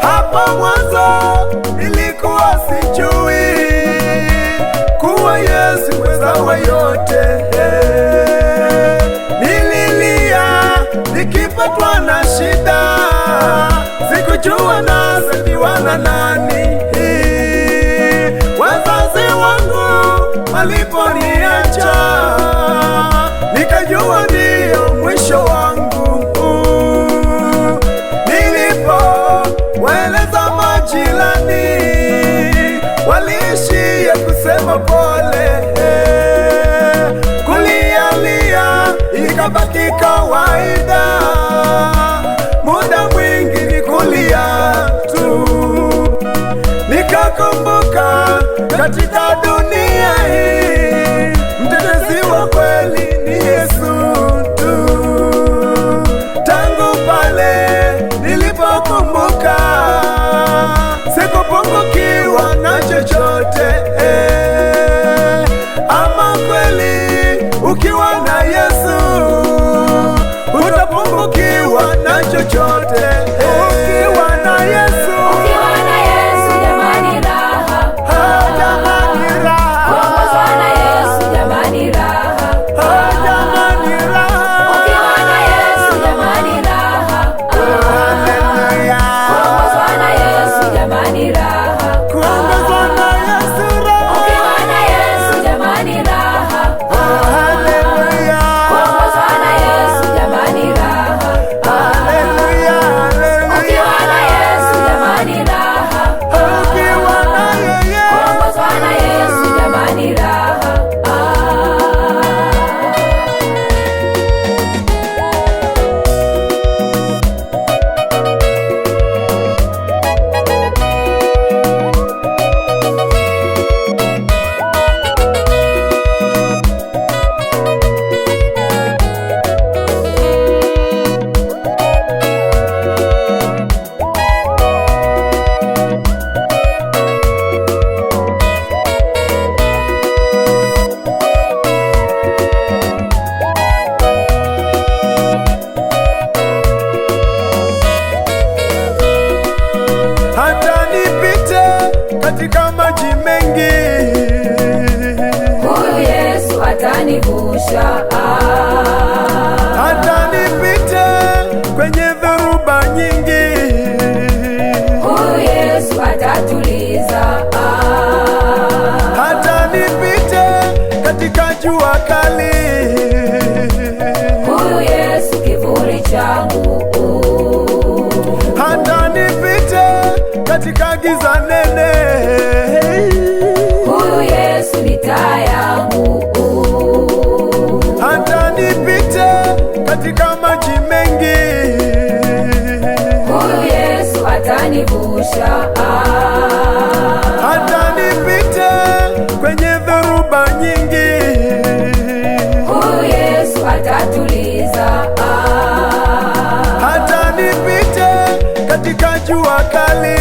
Hapo mwanzo nilikuwa sijui kuwa Yesu mweza wa yote. Nililia nikipatwa na shida, sikujua nasaidiwa na nani. Wazazi wangu waliponiacha, nikajua ndio mwisho wangu. Nilipowaeleza majirani, waliishia kusema pole. Kulialia ikabaki kawaida, muda mwingi ni kulia tu. Nikakumbuka katika dunia hii mtetezi wa kweli ni Yesu tu. Tangu pale nilipokumbuka, sikupungukiwa na chochote. Ama kweli ukiwa na Yesu utapungukiwa na chochote. Ukiwa na Yesu, jamani raha. jamani raha. Kuongozwa na Yesu jamani raha. Jamani raha. Ukiwa na Yesu jamani raha. Haleluya. Kuongozwa na Yesu jamani raha. Kuongozwa na Yesu raha. Ukiwa na Yesu jamani raha. Haleluya. Kuongozwa na Yesu jamani raha. Haleluya. Ukiwa na Yesu jamani raha. Ukiwa na yeye. Kuongozwa na Yesu jamani raha. Hata nipite katika maji mengi, Huyu Yesu atanivusha. hata nipite kwenye dhoruba nyingi, Huyu Yesu atatuliza. hata nipite katika jua kali, Huyu Yesu kivuli changu. hata nipite katika giza nene, Huyu Yesu ni taa yangu. hata nipite katika maji mengi, Huyu Yesu atanivusha. hata nipite kwenye dhoruba nyingi, Huyu Yesu atatuliza. hata nipite katika jua kali,